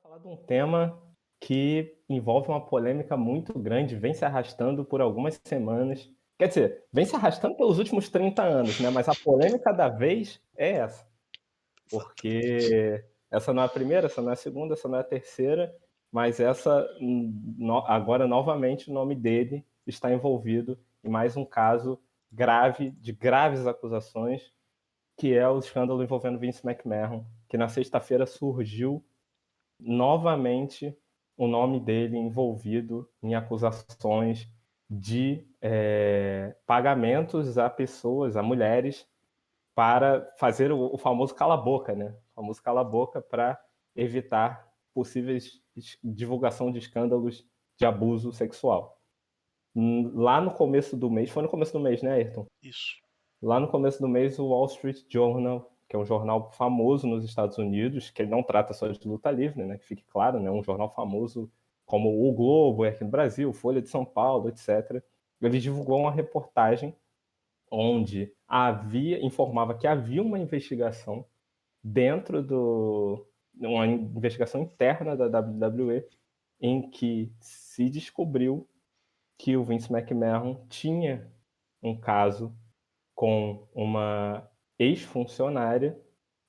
Falar de um tema que envolve uma polêmica muito grande, vem se arrastando por algumas semanas. Quer dizer, vem se arrastando pelos últimos 30 anos, né? Mas a polêmica da vez é essa. Porque essa não é a primeira, essa não é a segunda, essa não é a terceira, mas essa, agora novamente, o nome dele está envolvido em mais um caso grave, de graves acusações, que é o escândalo envolvendo Vince McMahon, que na sexta-feira surgiu novamente o nome dele envolvido em acusações de pagamentos a pessoas, a mulheres, para fazer o famoso cala-boca, né? O famoso cala-boca para evitar possíveis divulgação de escândalos de abuso sexual. Lá no começo do mês, foi no começo do mês, né, Ayrton? Isso. Lá no começo do mês, o Wall Street Journal, que é um jornal famoso nos Estados Unidos, que ele não trata só de luta livre, né, que fique claro, né, um jornal famoso como o Globo, aqui no Brasil, Folha de São Paulo, etc. Ele divulgou uma reportagem onde informava que havia uma investigação uma investigação interna da WWE, em que se descobriu que o Vince McMahon tinha um caso com uma ex-funcionária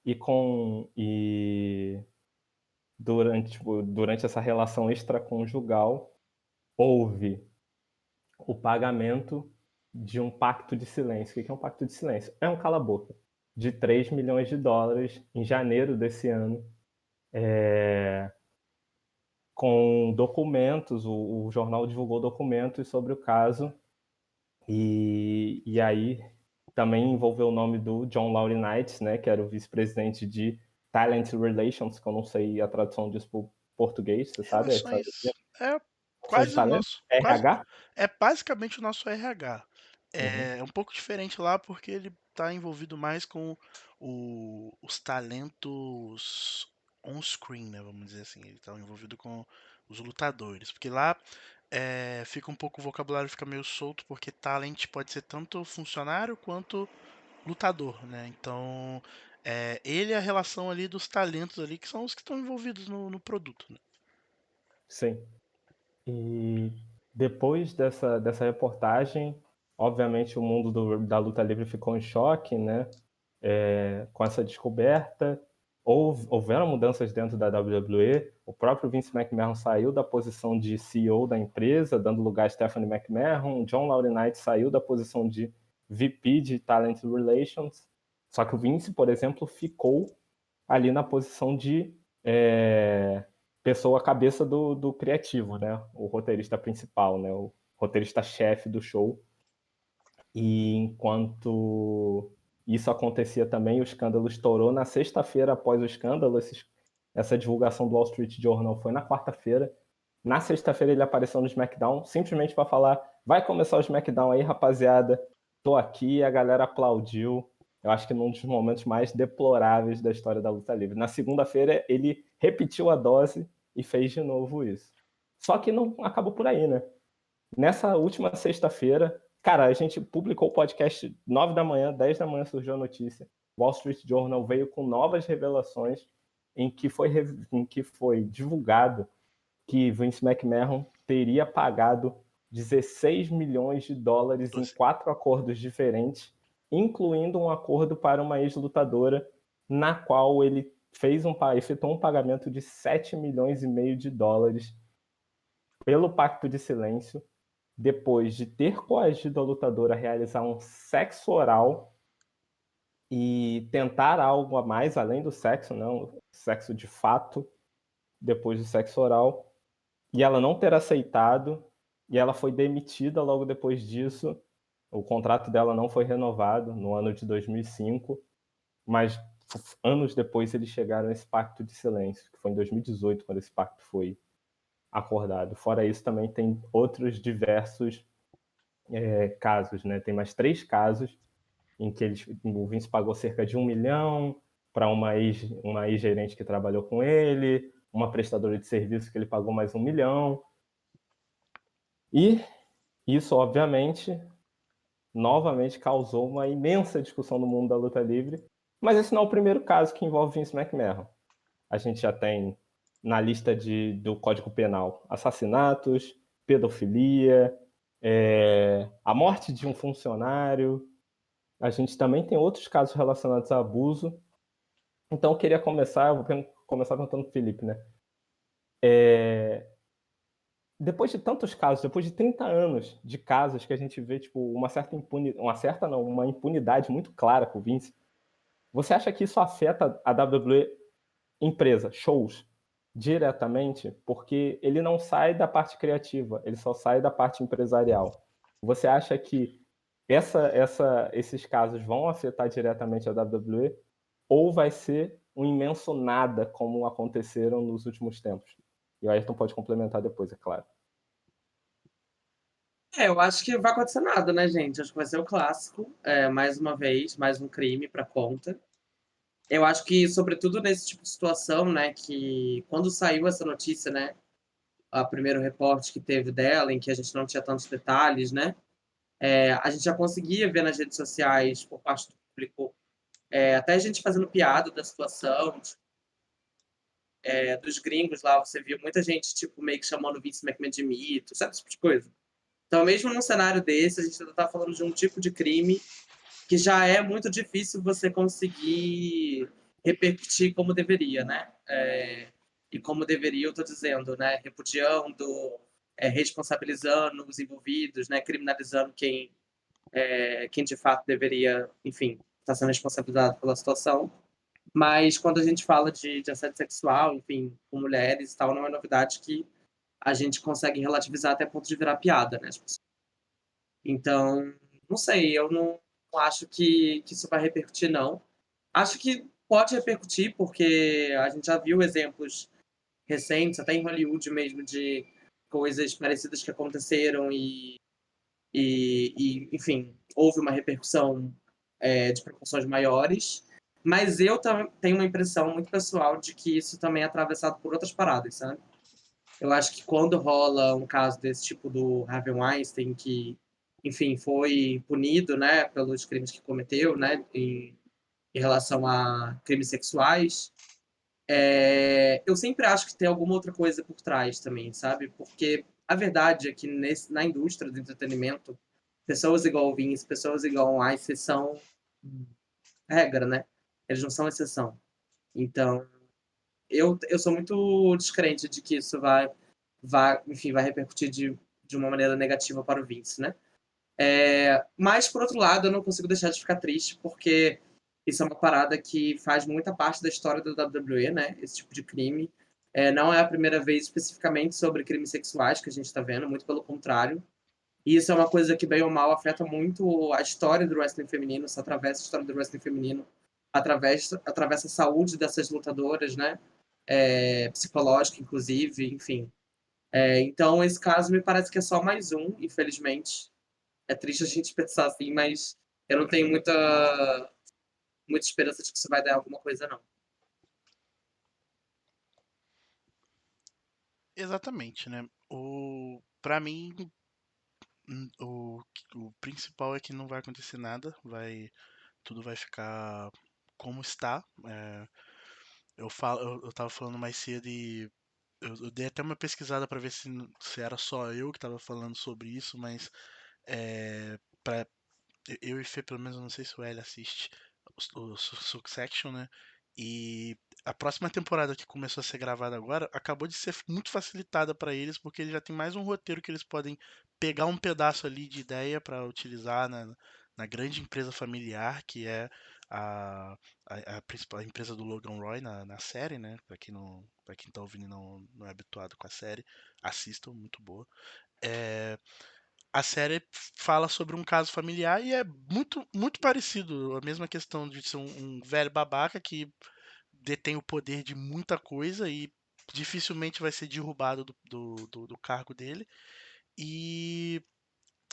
e durante essa relação extraconjugal houve o pagamento de um pacto de silêncio. O que é um pacto de silêncio? É um cala-boca de 3 milhões de dólares em janeiro desse ano, com documentos, o jornal divulgou documentos sobre o caso, e aí também envolveu o nome do John Laurinaitis, né, que era o vice-presidente de Talent Relations, que eu não sei a tradução disso para o português, você sabe? Relações é Relações de quase o talento? nosso, quase RH? é basicamente o nosso RH. Uhum. É um pouco diferente lá porque ele está envolvido mais com os talentos on-screen, né? Vamos dizer assim. Ele está envolvido com os lutadores, porque lá fica um pouco o vocabulário fica meio solto porque talent pode ser tanto funcionário quanto lutador, né? Então ele é a relação ali dos talentos ali que são os que estão envolvidos no produto, né? Sim. E depois dessa reportagem, obviamente o mundo da luta livre ficou em choque, né? Com essa descoberta. Houveram mudanças dentro da WWE. O próprio Vince McMahon saiu da posição de CEO da empresa, dando lugar a Stephanie McMahon. John Laurinaitis saiu da posição de VP de Talent Relations. Só que o Vince, por exemplo, ficou ali na posição de pessoa cabeça do criativo, né? O roteirista principal, né? O roteirista-chefe do show. E enquanto isso acontecia também, o escândalo estourou na sexta-feira após o escândalo. Essa divulgação do Wall Street Journal foi na quarta-feira. Na sexta-feira ele apareceu no SmackDown, simplesmente para falar: vai começar o SmackDown aí, rapaziada. Tô aqui, a galera aplaudiu. Eu acho que num dos momentos mais deploráveis da história da luta livre. Na segunda-feira ele repetiu a dose e fez de novo isso. Só que não acabou por aí, né? Nessa última sexta-feira, cara, a gente publicou o podcast 9 da manhã, 10 da manhã surgiu a notícia. Wall Street Journal veio com novas revelações em que foi divulgado que Vince McMahon teria pagado 16 milhões de dólares em 12. 4 acordos diferentes, incluindo um acordo para uma ex-lutadora, na qual ele efetuou um pagamento de 7 milhões e meio de dólares pelo pacto de silêncio, depois de ter coagido a lutadora a realizar um sexo oral e tentar algo a mais além do sexo, não, sexo de fato, depois do sexo oral, e ela não ter aceitado, e ela foi demitida logo depois disso. O contrato dela não foi renovado no ano de 2005, mas anos depois eles chegaram a esse pacto de silêncio, que foi em 2018 quando esse pacto foi acordado. Fora isso, também tem outros diversos casos, né? Tem mais 3 casos em que o Vince pagou cerca de 1 milhão para uma ex-gerente que trabalhou com ele, uma prestadora de serviço que ele pagou mais 1 milhão. E isso, obviamente, novamente causou uma imensa discussão no mundo da luta livre. Mas esse não é o primeiro caso que envolve Vince McMahon. A gente já tem na lista do Código Penal: assassinatos, pedofilia, a morte de um funcionário. A gente também tem outros casos relacionados a abuso. Então, eu queria começar, eu vou começar perguntando para o Felipe, né? Depois de tantos casos, depois de 30 anos de casos que a gente vê, tipo, uma impunidade muito clara com o Vince, você acha que isso afeta a WWE empresa, shows, diretamente? Porque ele não sai da parte criativa, ele só sai da parte empresarial. Você acha que esses casos vão afetar diretamente a WWE ou vai ser um imenso nada como aconteceram nos últimos tempos? E o Ayrton pode complementar depois, é claro. Eu acho que vai acontecer nada, né, gente? Acho que vai ser o clássico, mais uma vez, mais um crime pra conta. Eu acho que, sobretudo nesse tipo de situação, né, que quando saiu essa notícia, né, o primeiro reporte que teve dela, em que a gente não tinha tantos detalhes, né, a gente já conseguia ver nas redes sociais, por parte do público, até a gente fazendo piada da situação, dos gringos lá, você viu muita gente, tipo, meio que chamando o Vince McMahon de mito, sabe esse tipo de coisa? Então, mesmo num cenário desse, a gente ainda tá falando de um tipo de crime que já é muito difícil você conseguir repercutir como deveria, né? E como deveria, eu estou dizendo, né? Repudiando, responsabilizando os envolvidos, né? Criminalizando quem de fato deveria, enfim, estar sendo responsabilizado pela situação. Mas quando a gente fala de assédio sexual, enfim, com mulheres e tal, não é novidade que a gente consegue relativizar até ponto de virar piada, né? Então, não sei, eu não acho que isso vai repercutir, não. Acho que pode repercutir, porque a gente já viu exemplos recentes, até em Hollywood mesmo, de coisas parecidas que aconteceram enfim, houve uma repercussão de proporções maiores. Mas eu tenho uma impressão muito pessoal de que isso também é atravessado por outras paradas, sabe? Eu acho que quando rola um caso desse tipo do Harvey Weinstein, que, enfim, foi punido, né, pelos crimes que cometeu, né, em relação a crimes sexuais, eu sempre acho que tem alguma outra coisa por trás também, sabe? Porque a verdade é que na indústria do entretenimento, pessoas igual o Vince, pessoas igual o Einstein são regra, né? Eles não são exceção. Então, eu sou muito descrente de que isso enfim, vai repercutir de uma maneira negativa para o Vince, né? Mas, por outro lado, eu não consigo deixar de ficar triste, porque isso é uma parada que faz muita parte da história da WWE, né? Esse tipo de crime. Não é a primeira vez especificamente sobre crimes sexuais que a gente está vendo, muito pelo contrário. E isso é uma coisa que, bem ou mal, afeta muito a história do wrestling feminino, isso atravessa a história do wrestling feminino, atravessa a saúde dessas lutadoras, né? Psicológica, inclusive, enfim. Então, esse caso me parece que é só mais um, infelizmente. É triste a gente pensar assim, mas eu não tenho muita esperança de que isso vai dar alguma coisa, não. Exatamente, né? Para mim, o, o principal é que não vai acontecer nada, tudo vai ficar como está. Eu tava falando mais cedo e eu dei até uma pesquisada para ver se era só eu que tava falando sobre isso, mas pra, eu e Fê, pelo menos, eu não sei se o L assiste o Succession, né? E a próxima temporada que começou a ser gravada agora acabou de ser muito facilitada para eles, porque eles já tem mais um roteiro que eles podem pegar um pedaço ali de ideia para utilizar na grande empresa familiar que é a principal empresa do Logan Roy na série, né? Para quem tá ouvindo e não é habituado com a série, assistam, muito boa. A série fala sobre um caso familiar e é muito parecido. A mesma questão de ser um velho babaca que detém o poder de muita coisa e dificilmente vai ser derrubado do cargo dele. E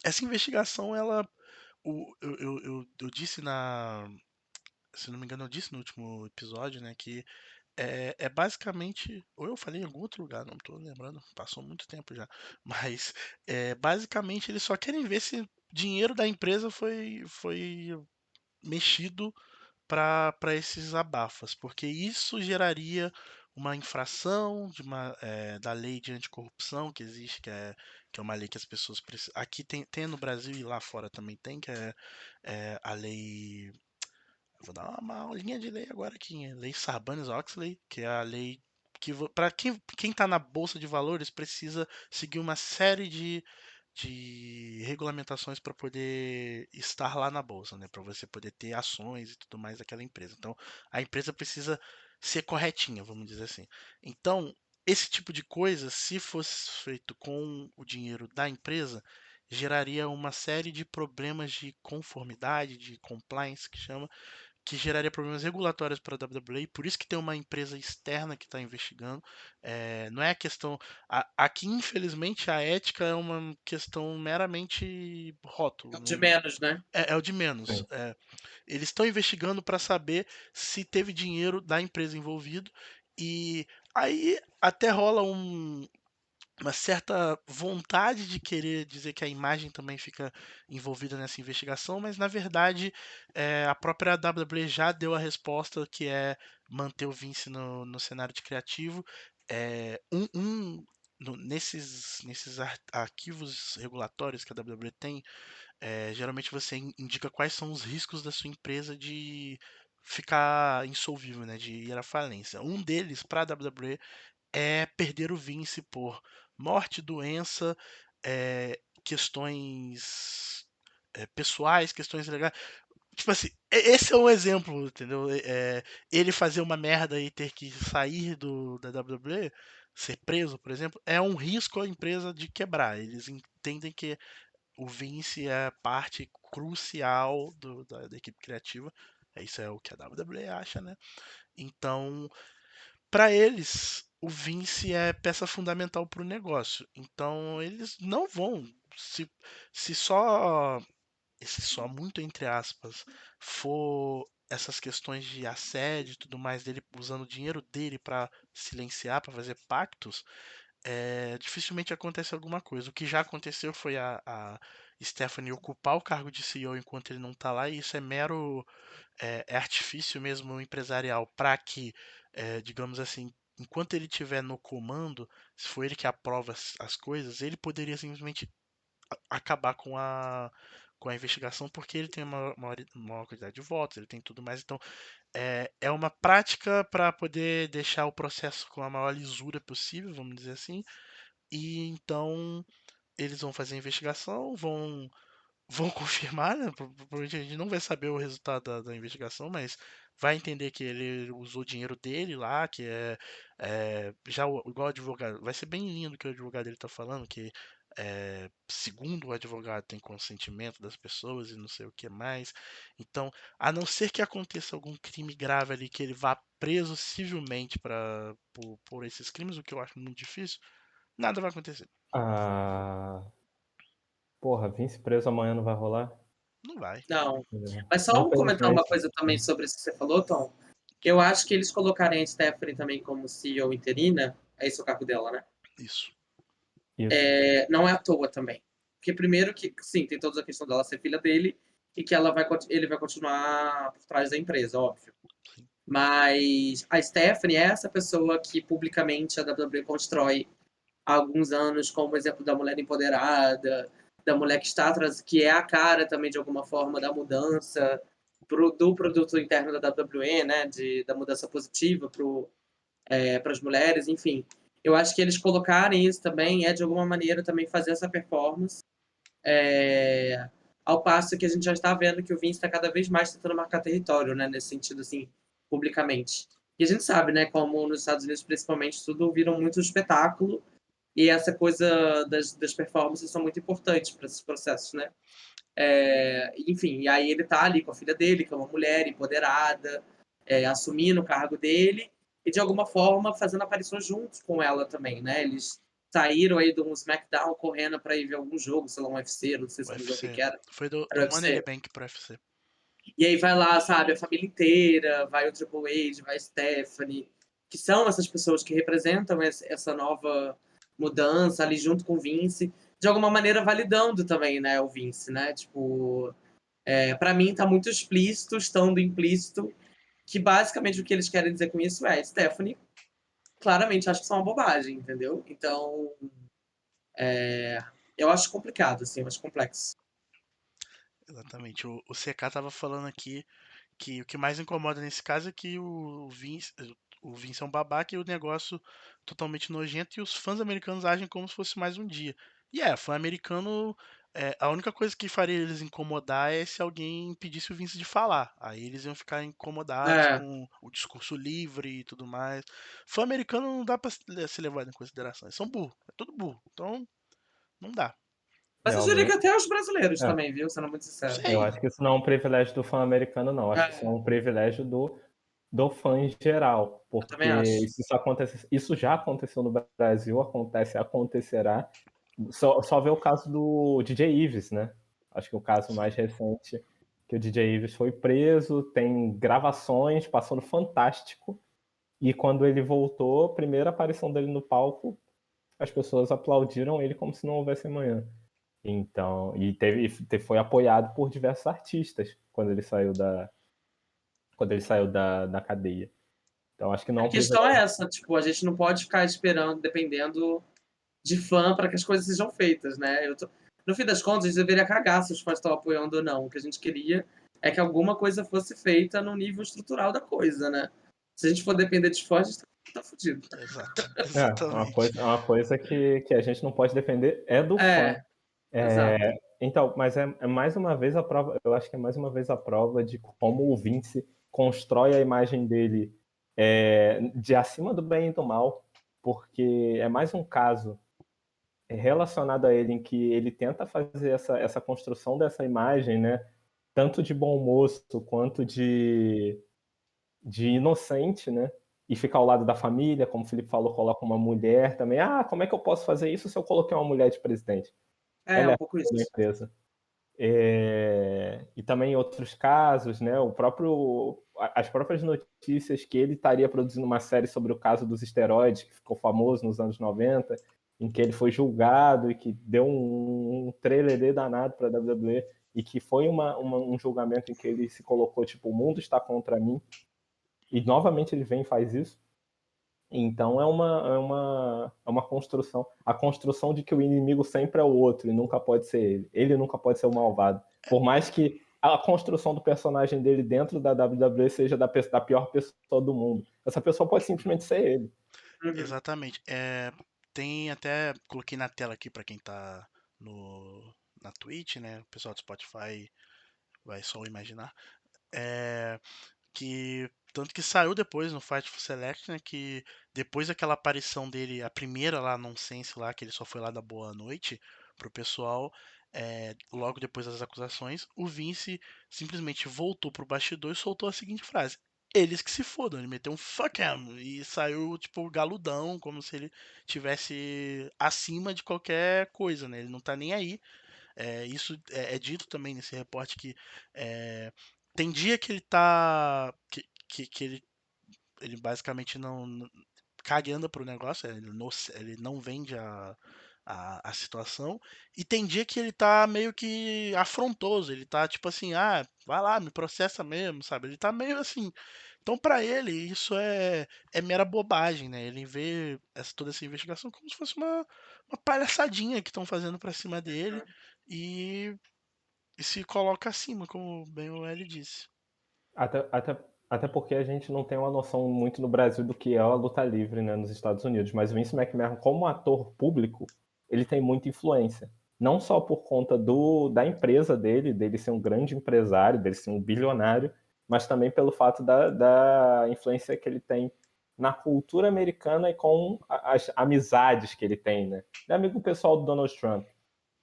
essa investigação, ela. Eu disse na. Se não me engano, eu disse no último episódio, né, que é basicamente. Ou eu falei em algum outro lugar, não estou lembrando, passou muito tempo já. Mas basicamente eles só querem ver se dinheiro da empresa foi mexido para esses abafas, porque isso geraria uma infração da lei de anticorrupção que existe, que é uma lei que as pessoas precisam. Aqui tem no Brasil e lá fora também tem, que é a lei. Vou dar uma aulinha de lei agora aqui, hein? Lei Sarbanes-Oxley, que é a lei que para quem está na bolsa de valores precisa seguir uma série de regulamentações para poder estar lá na bolsa, né? Para você poder ter ações e tudo mais daquela empresa. Então, a empresa precisa ser corretinha, vamos dizer assim. Então, esse tipo de coisa, se fosse feito com o dinheiro da empresa, geraria uma série de problemas de conformidade, de compliance, que chama, que geraria problemas regulatórios para a WWE, por isso que tem uma empresa externa que está investigando. Não é a questão. Aqui, infelizmente, a ética é uma questão meramente É rótulo. o de menos, né? É o de menos. Sim. Eles estão investigando para saber se teve dinheiro da empresa envolvido. E aí até rola uma certa vontade de querer dizer que a imagem também fica envolvida nessa investigação, mas na verdade a própria WWE já deu a resposta que é manter o Vince no cenário de criativo. É, nesses arquivos regulatórios que a WWE tem, geralmente você indica quais são os riscos da sua empresa de ficar insolvível, né, de ir à falência. Um deles para a WWE é perder o Vince por morte, doença, questões pessoais, questões legais. Tipo assim, esse é um exemplo, entendeu? Ele fazer uma merda e ter que sair da WWE, ser preso, por exemplo, é um risco à empresa de quebrar. Eles entendem que o Vince é parte crucial da equipe criativa. Isso é o que a WWE acha, né? Então, para eles, o Vince é peça fundamental para o negócio. Então, eles não vão. Se, se só muito entre aspas for essas questões de assédio e tudo mais dele usando o dinheiro dele para silenciar, para fazer pactos, dificilmente acontece alguma coisa. O que já aconteceu foi a Stephanie ocupar o cargo de CEO enquanto ele não tá lá, e isso é mero artifício mesmo empresarial para que, digamos assim, enquanto ele estiver no comando, se for ele que aprova as coisas, ele poderia simplesmente acabar com a investigação porque ele tem uma maior quantidade de votos, ele tem tudo mais. Então, é uma prática para poder deixar o processo com a maior lisura possível, vamos dizer assim. E então eles vão fazer a investigação, vão confirmar, né? Provavelmente a gente não vai saber o resultado da investigação, mas vai entender que ele usou o dinheiro dele lá, que já igual o advogado. Vai ser bem lindo o que o advogado dele tá falando, que segundo o advogado tem consentimento das pessoas e não sei o que mais. Então, a não ser que aconteça algum crime grave ali, que ele vá preso civilmente por esses crimes, o que eu acho muito difícil, nada vai acontecer. Ah, porra, Vince preso amanhã não vai rolar? Não vai. Não. Mas só comentar uma Infelizmente. coisa também sobre isso que você falou, Tom. Eu acho que eles colocarem a Stephanie também como CEO interina, é esse o cargo dela, né? Isso. Isso. Não é à toa também. Porque primeiro que, sim, tem toda a questão dela ser filha dele e que ele vai continuar por trás da empresa, óbvio. Sim. Mas a Stephanie é essa pessoa que publicamente a WWE constrói há alguns anos como exemplo da mulher empoderada, da mulher que é a cara também de alguma forma da mudança do produto interno da WWE, né, da mudança positiva para as mulheres, enfim. Eu acho que eles colocarem isso também de alguma maneira também fazer essa performance, ao passo que a gente já está vendo que o Vince está cada vez mais tentando marcar território, né, nesse sentido assim, publicamente. E a gente sabe, né, como nos Estados Unidos principalmente tudo viram muito espetáculo e essa coisa das performances são muito importantes para esses processos, né? Enfim, e aí ele tá ali com a filha dele, que é uma mulher empoderada, assumindo o cargo dele e de alguma forma fazendo aparições juntos com ela também, né? Eles saíram aí de um SmackDown correndo para ir ver algum jogo, sei lá, um UFC, não sei se o que UFC. era. Foi do Era o Money in the UFC. Bank pro UFC. E aí vai lá, sabe, a família inteira, vai o Triple H, vai a Stephanie, que são essas pessoas que representam essa nova mudança ali junto com o Vince, de alguma maneira validando também, né, o Vince, né? Tipo, para mim tá muito explícito, estando implícito, que basicamente o que eles querem dizer com isso é Stephanie claramente acho que são uma bobagem, entendeu? Então, eu acho complicado, assim, eu acho complexo. Exatamente. O CK tava falando aqui que o que mais incomoda nesse caso é que o Vince é um babaca e o negócio totalmente nojento e os fãs americanos agem como se fosse mais um dia. E fã americano, a única coisa que faria eles incomodar é se alguém impedisse o Vince de falar. Aí eles iam ficar incomodados É, com o discurso livre e tudo mais. Fã americano não dá pra se levar em consideração. Eles são burros, é tudo burro. Então, não dá. mas eu diria que Realmente. até os brasileiros É, também, viu? Sendo muito sincero. eu Sei. acho que isso não é um privilégio do fã americano, não. Acho que isso é É, um privilégio do fã em geral, eu também porque acho. isso já aconteceu no Brasil, acontece, acontecerá. Só ver o caso do DJ Ives, né? Acho que o caso Sim. mais recente, que o DJ Ives foi preso, tem gravações, passou no Fantástico, e quando ele voltou, a primeira aparição dele no palco, as pessoas aplaudiram ele como se não houvesse amanhã. Então, foi apoiado por diversos artistas quando ele saiu da cadeia. Então, acho que não é A um questão é privilégio. essa, tipo, a gente não pode ficar esperando, dependendo de fã para que as coisas sejam feitas, né? No fim das contas, a gente deveria cagar se os fãs estão apoiando ou não. O que a gente queria é que alguma coisa fosse feita no nível estrutural da coisa, né? Se a gente for depender de fãs, a gente tá fudido. Exato. Uma Exatamente. coisa, uma coisa que a gente não pode defender é do fã. É, exato. Então, mas é mais uma vez a prova, eu acho que é mais uma vez a prova de como o Vince constrói a imagem dele de acima do bem e do mal, porque é mais um caso relacionado a ele em que ele tenta fazer essa construção dessa imagem, né? Tanto de bom moço quanto de inocente, né? E fica ao lado da família, como o Felipe falou, coloca uma mulher também. Ah, como é que eu posso fazer isso se eu coloquei uma mulher de presidente? É Ela é um a pouco rainha da isso. empresa. E também em outros casos, né? As próprias notícias que ele estaria produzindo uma série sobre o caso dos esteroides, que ficou famoso nos anos 90, em que ele foi julgado e que deu um trelelê danado para a WWE, e que foi um julgamento em que ele se colocou tipo, o mundo está contra mim, e novamente ele vem e faz isso. Então é uma construção. A construção de que o inimigo sempre é o outro e nunca pode ser ele. Ele nunca pode ser o malvado. Por mais que a construção do personagem dele dentro da WWE seja da pior pessoa do mundo. Essa pessoa pode simplesmente ser ele. Uhum. Exatamente. Tem até, coloquei na tela aqui pra quem tá na Twitch, né? O pessoal do Spotify vai só imaginar. É, que tanto que saiu depois no Fight for Select, né? Que depois daquela aparição dele, a primeira lá, Nonsense lá, que ele só foi lá dar boa noite pro pessoal. Logo depois das acusações, o Vince simplesmente voltou pro bastidor e soltou a seguinte frase: eles que se fodam. Ele meteu um fuck him e saiu tipo galudão, como se ele tivesse acima de qualquer coisa, né? Ele não tá nem aí. Isso é dito também nesse reporte que tem dia que ele tá. Que ele basicamente não cagando pro negócio, ele não vende a situação. E tem dia que ele tá meio que afrontoso, ele tá tipo assim, vai lá, me processa mesmo, sabe? Ele tá meio assim. Então, pra ele, isso é mera bobagem, né? Ele vê toda essa investigação como se fosse uma palhaçadinha que estão fazendo pra cima dele e, e se coloca acima, como bem o L disse. Até, até, até porque a gente não tem uma noção muito no Brasil do que é a luta livre, né, nos Estados Unidos. Mas o Vince McMahon, como ator público, ele tem muita influência. Não só por conta da empresa dele ser um grande empresário, dele ser um bilionário, mas também pelo fato da influência que ele tem na cultura americana e com as amizades que ele tem, né? Ele é amigo pessoal do Donald Trump,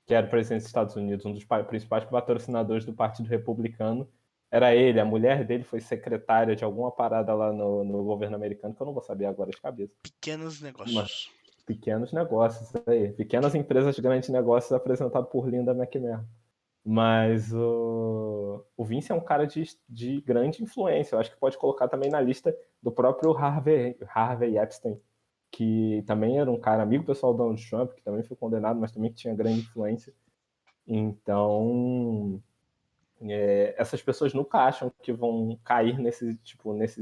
que era o presidente dos Estados Unidos, um dos principais patrocinadores do Partido Republicano. Era ele, a mulher dele foi secretária de alguma parada lá no governo americano, que eu não vou saber agora de cabeça. Pequenos Mas negócios. pequenos negócios, aí. Pequenas empresas, grandes negócios, apresentado por Linda McMahon. Mas o Vince é um cara de grande influência. Eu acho que pode colocar também na lista do próprio Harvey Epstein, que também era um cara amigo pessoal do Donald Trump, que também foi condenado, mas também que tinha grande influência. Então, essas pessoas nunca acham que vão cair nesses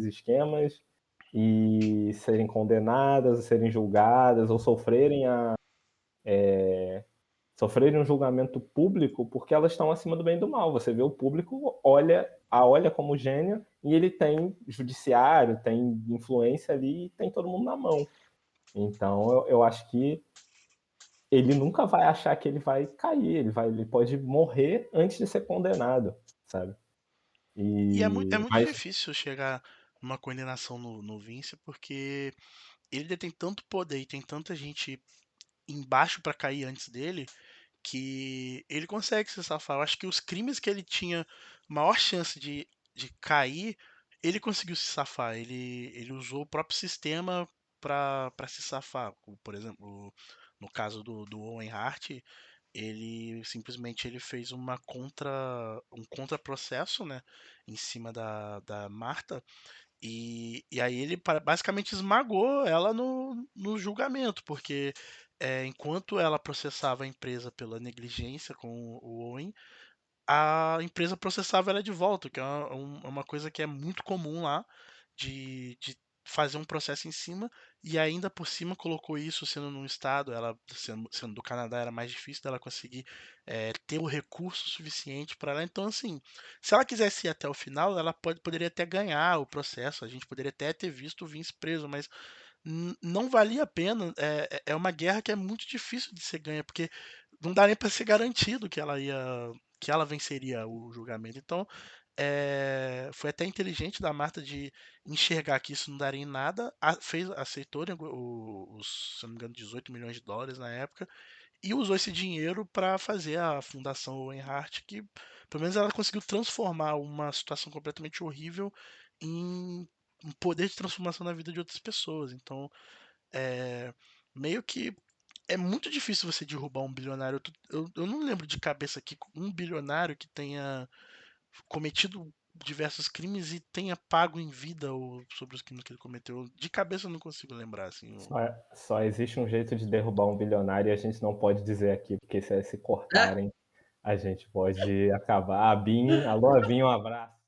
esquemas. e serem condenadas, serem julgadas ou sofrerem um julgamento público porque elas estão acima do bem e do mal. Você vê o público olha como gênio e ele tem judiciário, tem influência ali e tem todo mundo na mão. Então eu acho que ele nunca vai achar que ele vai cair, ele pode morrer antes de ser condenado, sabe? E é muito Mas difícil chegar numa condenação no Vince, porque ele detém tanto poder e tem tanta gente embaixo pra cair antes dele, que ele consegue se safar. Eu acho que os crimes que ele tinha maior chance de cair, ele conseguiu se safar. Ele usou o próprio sistema pra se safar. Por exemplo, no caso do Owen Hart, ele simplesmente ele fez um contraprocesso, né, em cima da Marta, e aí ele basicamente esmagou ela no julgamento, porque enquanto ela processava a empresa pela negligência com o Owen, a empresa processava ela de volta, que é uma coisa que é muito comum lá, de fazer um processo em cima, e ainda por cima colocou isso sendo num estado, ela sendo do Canadá era mais difícil dela conseguir ter o recurso suficiente para ela. Então, assim, se ela quisesse ir até o final, ela poderia até ganhar o processo, a gente poderia até ter visto o Vince preso, mas não valia a pena. É uma guerra que é muito difícil de ser ganha, porque não dá nem para ser garantido que ela venceria o julgamento. Então, foi até inteligente da Marta de enxergar que isso não daria em nada, aceitou, né, se não me engano, 18 milhões de dólares na época, e usou esse dinheiro para fazer a Fundação Owen Hart, que pelo menos ela conseguiu transformar uma situação completamente horrível em um poder de transformação na vida de outras pessoas. Então, é, meio que é muito difícil você derrubar um bilionário. Eu não lembro de cabeça aqui um bilionário que tenha cometido diversos crimes e tenha pago em vida sobre os crimes que ele cometeu. De cabeça eu não consigo lembrar, assim. só existe um jeito de derrubar um bilionário e a gente não pode dizer aqui, porque se cortarem, a gente pode acabar. A Bin, alô, Bin, um abraço.